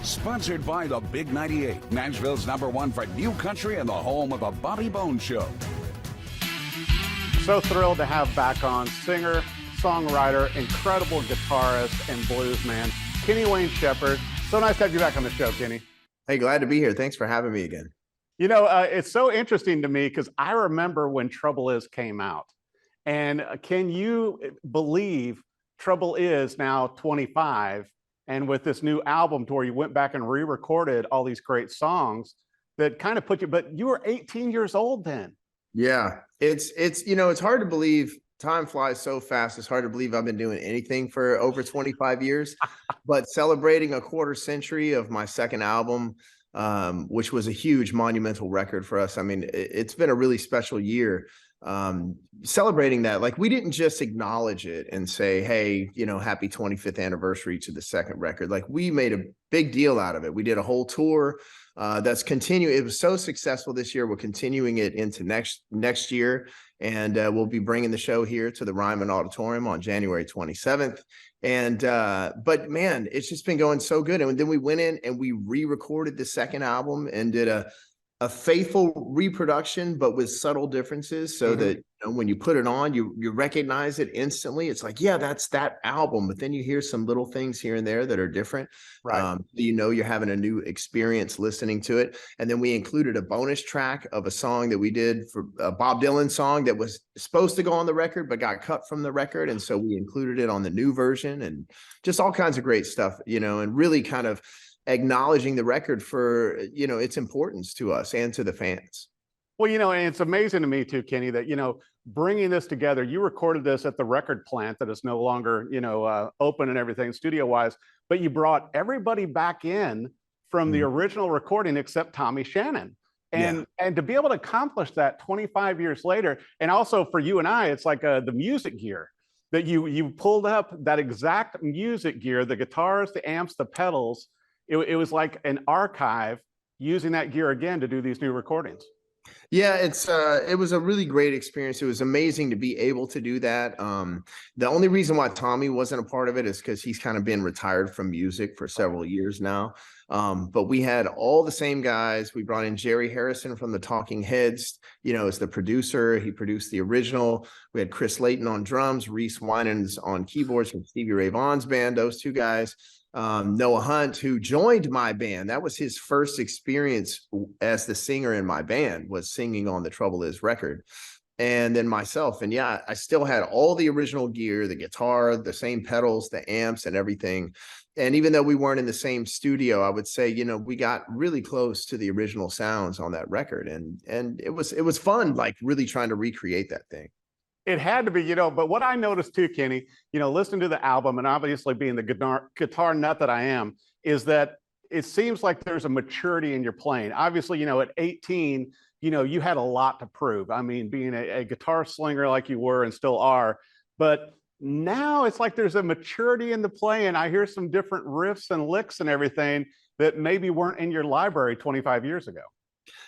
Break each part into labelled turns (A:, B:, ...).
A: Sponsored by the Big 98, Nashville's #1 for new country and the home of the Bobby Bones Show.
B: So thrilled to have back on singer, songwriter, incredible guitarist, and blues man, Kenny Wayne Shepherd. So nice to have you back on the show, Kenny.
C: Hey, glad to be here. Thanks for having me again.
B: You know, it's so interesting to me because I remember when Trouble Is came out. And can you believe Trouble Is now 25? And with this new album tour, you went back and re-recorded all these great songs that kind of put you, but you were 18 years old then.
C: Yeah, it's hard to believe. Time flies so fast. It's hard to believe I've been doing anything for over 25 years, but celebrating a quarter century of my second album, which was a huge monumental record for us. I mean, it's been a really special year. Celebrating that, like, we didn't just acknowledge it and say, hey, happy 25th anniversary to the second record. Like, we made a big deal out of it. We did a whole tour that's continuing. It was so successful this year. We're continuing it into next year, and we'll be bringing the show here to the Ryman Auditorium on January 27th. And but man, it's just been going so good. And then we went in and we re-recorded the second album and did a faithful reproduction, but with subtle differences, so that when you put it on, you recognize it instantly. It's like, yeah, that's that album. But then you hear some little things here and there that are different. Right. You're having a new experience listening to it. And then we included a bonus track of a song that we did for a Bob Dylan song that was supposed to go on the record, but got cut from the record. And so we included it on the new version, and just all kinds of great stuff, and really kind of acknowledging the record for, its importance to us and to the fans.
B: Well, and it's amazing to me too, Kenny, that, bringing this together, you recorded this at the record plant that is no longer, open and everything studio wise, but you brought everybody back in from the original recording except Tommy Shannon. And to be able to accomplish that 25 years later, and also for you and I, it's like the music gear that you pulled up, that exact music gear, the guitars, the amps, the pedals. It was like an archive using that gear again to do these new recordings.
C: Yeah, it was a really great experience. It was amazing to be able to do that. The only reason why Tommy wasn't a part of it is because he's kind of been retired from music for several years now. But we had all the same guys. We brought in Jerry Harrison from the Talking Heads, as the producer. He produced the original. We had Chris Layton on drums, Reese Winans on keyboards from Stevie Ray Vaughan's band, those two guys. Noah Hunt, who joined my band. That was his first experience as the singer in my band, was singing on the Trouble Is record. And then myself. And yeah, I still had all the original gear, the guitar, the same pedals, the amps and everything. And even though we weren't in the same studio, I would say, we got really close to the original sounds on that record. And it was fun, like really trying to recreate that thing.
B: It had to be, but what I noticed too, Kenny, listening to the album and obviously being the guitar nut that I am, is that it seems like there's a maturity in your playing. Obviously, at 18, you had a lot to prove. I mean, being a guitar slinger like you were and still are, but now it's like there's a maturity in the playing. I hear some different riffs and licks and everything that maybe weren't in your library 25 years ago.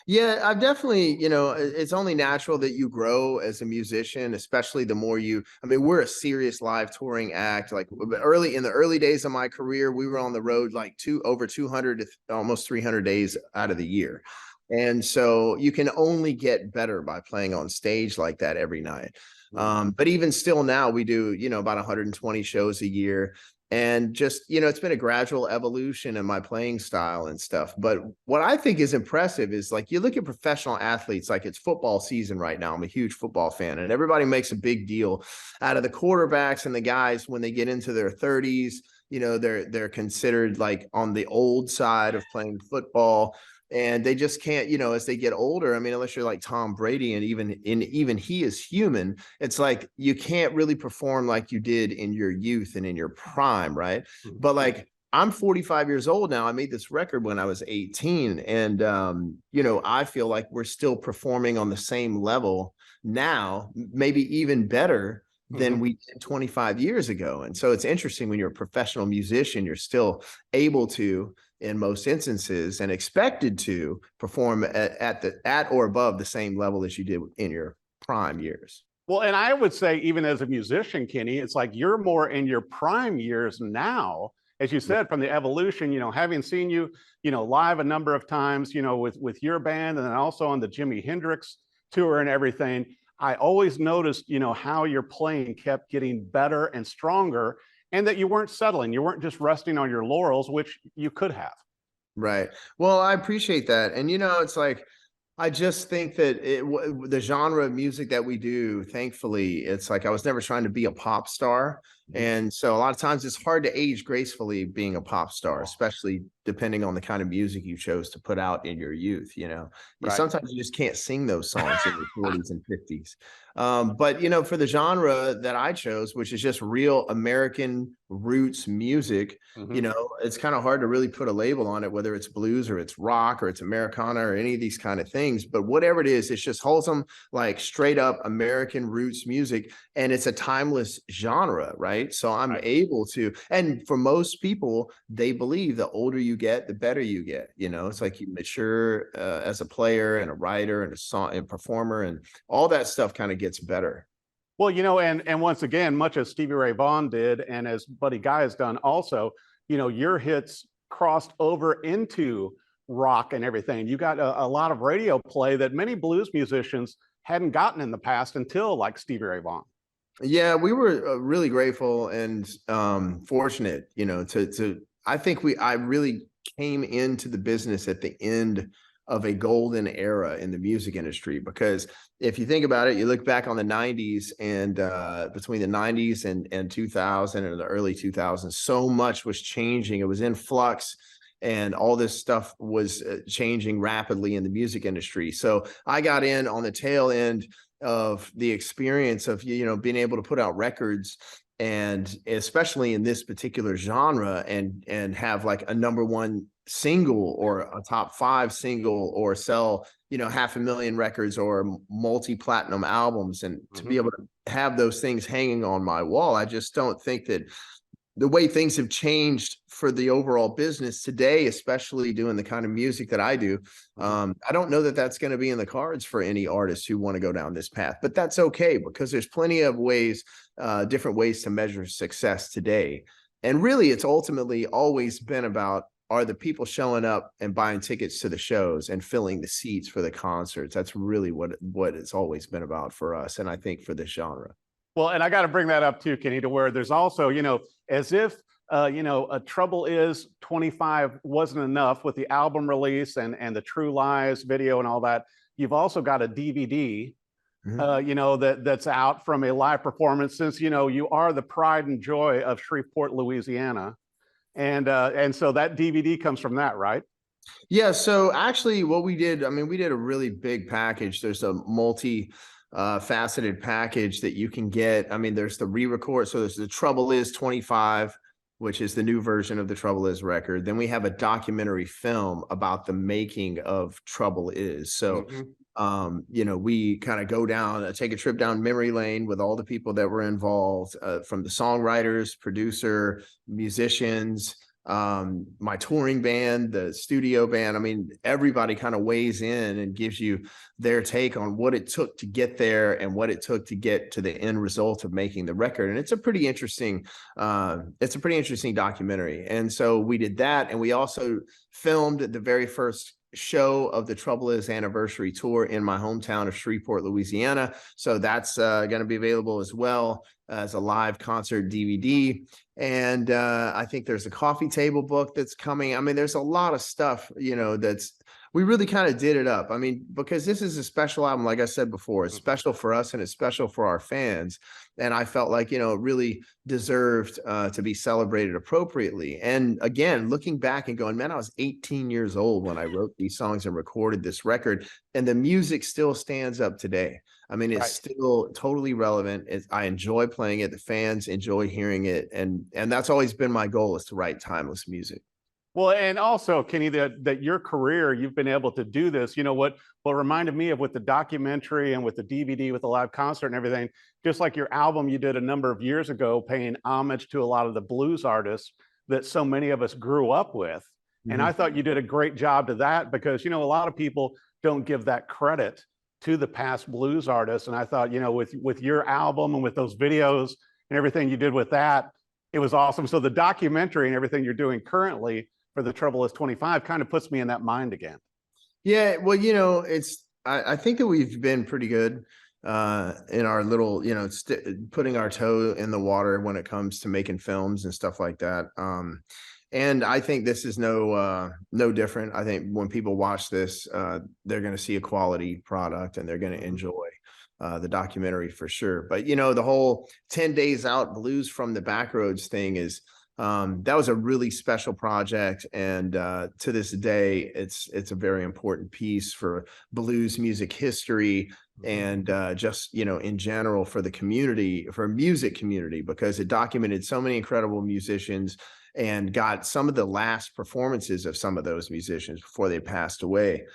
C: Yeah, I've definitely, it's only natural that you grow as a musician, especially the more we're a serious live touring act. Like in the early days of my career, we were on the road like over 200 to almost 300 days out of the year. And so you can only get better by playing on stage like that every night. But even still now we do, about 120 shows a year. And just, it's been a gradual evolution in my playing style and stuff. But what I think is impressive is, like, you look at professional athletes, like it's football season right now. I'm a huge football fan, and everybody makes a big deal out of the quarterbacks and the guys when they get into their 30s. They're considered like on the old side of playing football. And they just can't, as they get older. I mean, unless you're like Tom Brady, and even he is human, it's like you can't really perform like you did in your youth and in your prime, right? But like, I'm 45 years old now. I made this record when I was 18, and I feel like we're still performing on the same level now, maybe even better than we did 25 years ago. And so it's interesting, when you're a professional musician, you're still able to, in most instances, and expected to perform at or above the same level as you did in your prime years.
B: Well, and I would say, even as a musician, Kenny, it's like you're more in your prime years now. as you said, from the evolution, having seen you, live a number of times, with your band, and then also on the Jimi Hendrix tour and everything, I always noticed, how your playing kept getting better and stronger, and that you weren't settling. You weren't just resting on your laurels, which you could have.
C: Right. Well, I appreciate that. And, it's like, I just think that the genre of music that we do, thankfully, it's like I was never trying to be a pop star. And so a lot of times it's hard to age gracefully being a pop star, especially depending on the kind of music you chose to put out in your youth.
B: Right.
C: Sometimes you just can't sing those songs in your 40s and 50s. But, for the genre that I chose, which is just real American roots music, it's kind of hard to really put a label on it, whether it's blues or it's rock or it's Americana or any of these kind of things. But whatever it is, it's just wholesome, like straight up American roots music. And it's a timeless genre, right? So I'm able to, and for most people, they believe the older you get, the better you get. It's like you mature as a player and a writer and a song and performer, and all that stuff kind of gets better.
B: Well, and once again, much as Stevie Ray Vaughan did, and as Buddy Guy has done also, your hits crossed over into rock and everything. You got a lot of radio play that many blues musicians hadn't gotten in the past until like Stevie Ray Vaughan.
C: Yeah, we were really grateful and fortunate, I think I really came into the business at the end of a golden era in the music industry, because if you think about it, you look back on the 90s and between the 90s and 2000 and the early 2000s, so much was changing. It was in flux. And all this stuff was changing rapidly in the music industry. So I got in on the tail end of the experience of, being able to put out records, and especially in this particular genre, and have like a #1 single or a top 5 single, or sell, 500,000 records or multi-platinum albums, and to be able to have those things hanging on my wall. I just don't think that the way things have changed for the overall business today, especially doing the kind of music that I do, I don't know that that's going to be in the cards for any artists who want to go down this path. But that's okay, because there's plenty of ways, different ways to measure success today. And really, it's ultimately always been about, are the people showing up and buying tickets to the shows and filling the seats for the concerts? That's really what it's always been about for us, and I think for this genre.
B: Well, and I got to bring that up too, Kenny, to where there's also, as if, a Trouble Is 25 wasn't enough with the album release and the True Lies video and all that. You've also got a DVD, that's out from a live performance, since, you are the pride and joy of Shreveport, Louisiana. And so that DVD comes from that, right?
C: Yeah. So actually what we did, we did a really big package. There's a faceted package that you can get. There's the re-record. So there's the Trouble Is 25, which is the new version of the Trouble Is record. Then we have a documentary film about the making of Trouble Is. So, we kind of go down, take a trip down memory lane with all the people that were involved, from the songwriters, producer, musicians, my touring band, the studio band. Everybody kind of weighs in and gives you their take on what it took to get there and what it took to get to the end result of making the record. And it's a pretty interesting documentary. And so we did that. And we also filmed the very first show of the Trouble Is anniversary tour in my hometown of Shreveport, Louisiana. So that's going to be available as well as a live concert DVD. And I think there's a coffee table book that's coming. There's a lot of stuff, we really kind of did it up. Because this is a special album, like I said before, it's special for us and it's special for our fans. And I felt like, it really deserved to be celebrated appropriately. And again, looking back and going, man, I was 18 years old when I wrote these songs and recorded this record, and the music still stands up today. It's still totally relevant. I enjoy playing it. The fans enjoy hearing it. And that's always been my goal, is to write timeless music.
B: Well, and also, Kenny, that your career, you've been able to do this. What reminded me of with the documentary and with the DVD, with the live concert and everything, just like your album you did a number of years ago, paying homage to a lot of the blues artists that so many of us grew up with. And I thought you did a great job to that, because, a lot of people don't give that credit to the past blues artists. And I thought, with your album and with those videos and everything you did with that, It was awesome. So the documentary and everything you're doing currently for The Trouble is 25 kind of puts me in that mind again.
C: Yeah, well, I think that we've been pretty good in our little, putting our toe in the water when it comes to making films and stuff like that. And I think this is no different. I think when people watch this, they're going to see a quality product and they're going to enjoy the documentary for sure. But the whole 10 Days Out Blues from the Backroads thing is that was a really special project, and to this day it's a very important piece for blues music history and just in general for the community, for music community, because it documented so many incredible musicians and got some of the last performances of some of those musicians before they passed away.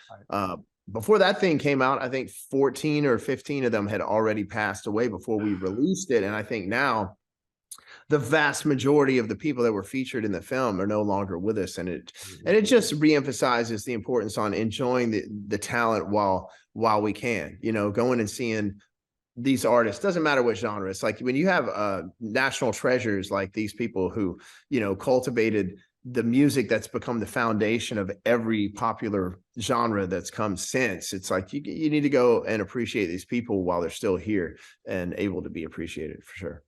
C: Before that thing came out, I think 14 or 15 of them had already passed away before we released it, and I think now the vast majority of the people that were featured in the film are no longer with us, and it just reemphasizes the importance on enjoying the talent while we can, going and seeing these artists. Doesn't matter what genre. It's like when you have national treasures like these people who cultivated the music that's become the foundation of every popular genre that's come since. It's like you need to go and appreciate these people while they're still here and able to be appreciated, for sure.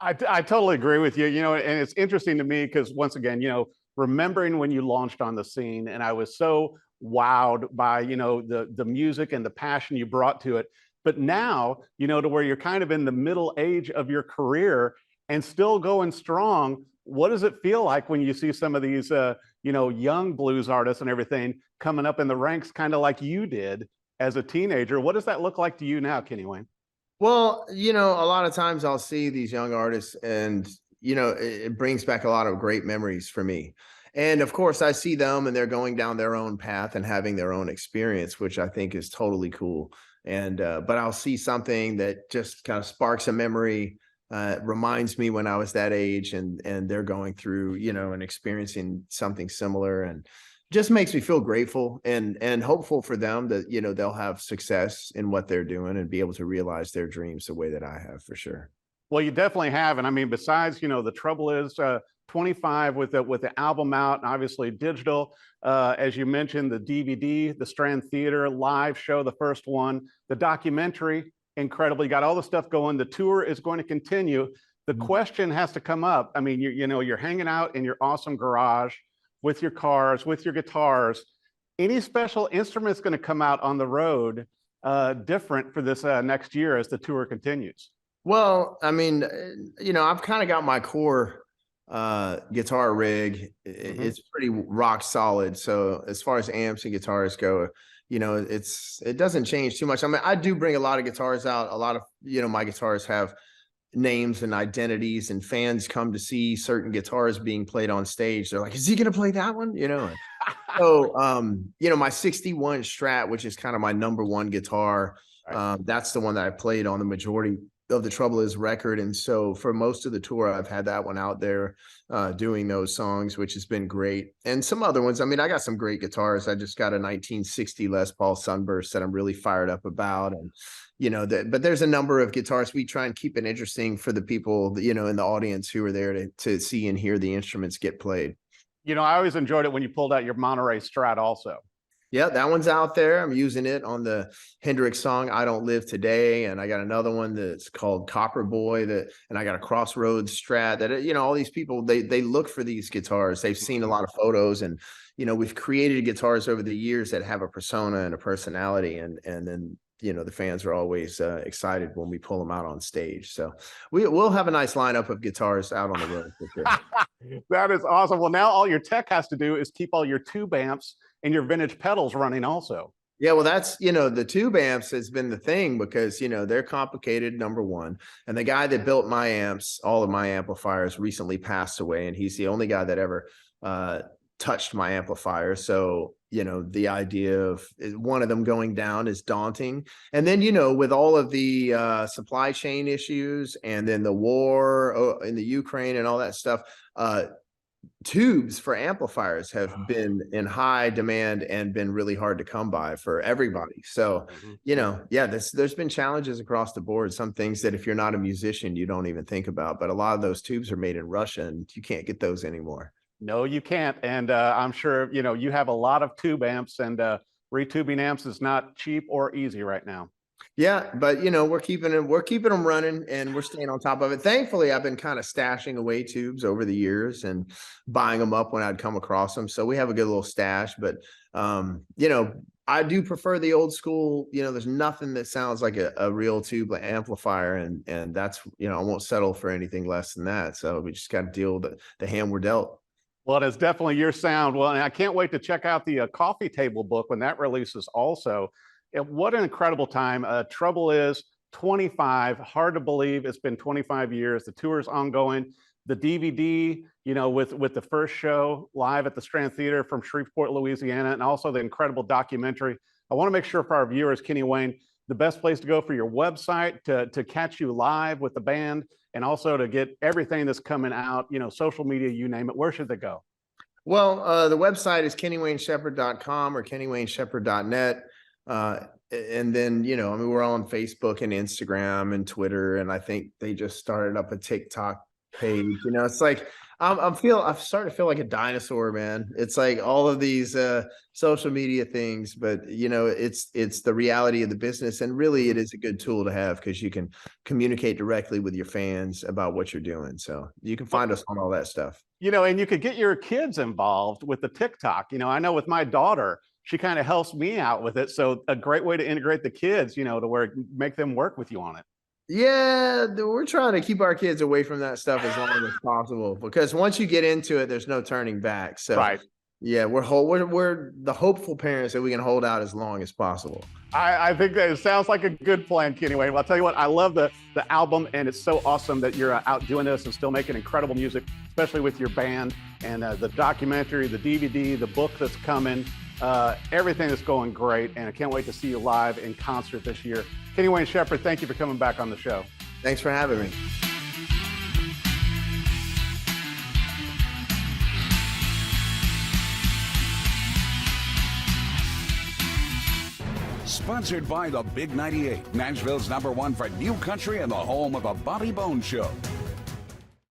B: I totally agree with you, and it's interesting to me because once again, remembering when you launched on the scene, and I was so wowed by, the music and the passion you brought to it. But now, to where you're kind of in the middle age of your career and still going strong, what does it feel like when you see some of these, young blues artists and everything coming up in the ranks, kind of like you did as a teenager? What does that look like to you now, Kenny Wayne?
C: Well, a lot of times I'll see these young artists and, it brings back a lot of great memories for me. And of course, I see them and they're going down their own path and having their own experience, which I think is totally cool. And, but I'll see something that just kind of sparks a memory, reminds me when I was that age, and they're going through, and experiencing something similar, and just makes me feel grateful and hopeful for them that, they'll have success in what they're doing and be able to realize their dreams the way that I have, for sure.
B: Well, you definitely have. And I mean, besides, The Trouble is 25 with the album out, and obviously digital, as you mentioned, the DVD, the Strand Theatre live show, the first one, the documentary, incredibly got all the stuff going. The tour is going to continue. The question has to come up. I mean, you're hanging out in your awesome garage with your cars, with your guitars. Any special instruments going to come out on the road different for this next year as the tour continues?
C: Well, I mean, I've kind of got my core guitar rig. It's pretty rock solid. So as far as amps and guitars go, it doesn't change too much. I mean, I do bring a lot of guitars out. A lot of, my guitars have names and identities, and fans come to see certain guitars being played on stage. They're like, is he going to play that one? So, my 61 Strat, which is kind of my number one guitar, that's the one that I played on the majority of the Trouble Is record. And so for most of the tour, I've had that one out there doing those songs, which has been great. And some other ones. I mean, I got some great guitars. I just got a 1960 Les Paul Sunburst that I'm really fired up about. And, but there's a number of guitars. We try and keep it interesting for the people, in the audience who are there to see and hear the instruments get played.
B: I always enjoyed it when you pulled out your Monterey Strat also.
C: Yeah, that one's out there. I'm using it on the Hendrix song, I Don't Live Today. And I got another one that's called Copper Boy, and I got a Crossroads Strat that, all these people, they look for these guitars. They've seen a lot of photos, and, we've created guitars over the years that have a persona and a personality. And then, the fans are always excited when we pull them out on stage. So we'll have a nice lineup of guitars out on the road for sure.
B: That is awesome. Well, now all your tech has to do is keep all your tube amps and your vintage pedals running also.
C: Yeah, well, that's, the tube amps has been the thing because, they're complicated, number one. And the guy that built my amps, all of my amplifiers, recently passed away. And he's the only guy that ever touched my amplifier. So, the idea of one of them going down is daunting. And then, with all of the supply chain issues and then the war in the Ukraine and all that stuff, tubes for amplifiers have been in high demand and been really hard to come by for everybody. So, yeah, there's been challenges across the board. Some things that if you're not a musician, you don't even think about. But a lot of those tubes are made in Russia, and you can't get those anymore.
B: No, you can't. And I'm sure, you have a lot of tube amps, and retubing amps is not cheap or easy right now.
C: Yeah, but we're keeping them running, and we're staying on top of it. Thankfully, I've been kind of stashing away tubes over the years and buying them up when I'd come across them. So we have a good little stash, but I do prefer the old school. There's nothing that sounds like a real tube amplifier, and that's, I won't settle for anything less than that. So we just got to deal with the hand we're dealt.
B: Well, it's definitely your sound. Well, and I can't wait to check out the coffee table book when that releases also. What an incredible time. Trouble is 25, hard to believe it's been 25 years. The tour's ongoing. The DVD, with the first show live at the Strand Theatre from Shreveport, Louisiana, and also the incredible documentary. I want to make sure for our viewers, Kenny Wayne, the best place to go for your website to catch you live with the band, and also to get everything that's coming out, social media, you name it. Where should they go?
C: Well, the website is kennywayneshepherd.com or kennywayneshepherd.net. And then, we're on Facebook and Instagram and Twitter, and I think they just started up a TikTok page. It's like, I'm starting to feel like a dinosaur, man. It's like all of these social media things, but it's the reality of the business, and really it is a good tool to have because you can communicate directly with your fans about what you're doing. So you can find us on all that stuff.
B: And you could get your kids involved with the TikTok. I know with my daughter, she kind of helps me out with it. So a great way to integrate the kids, to make them work with you on it.
C: Yeah, we're trying to keep our kids away from that stuff as long as possible, because once you get into it, there's no turning back. So
B: right.
C: Yeah, we're the hopeful parents that we can hold out as long as possible.
B: I think that it sounds like a good plan, Kenny Wayne. Well, I'll tell you what, I love the album, and it's so awesome that you're out doing this and still making incredible music, especially with your band and the documentary, the DVD, the book that's coming. Everything is going great, and I can't wait to see you live in concert this year. Kenny Wayne Shepherd, thank you for coming back on the show.
C: Thanks for having me.
A: Sponsored by the Big 98, Nashville's #1 for new country and the home of the Bobby Bones Show.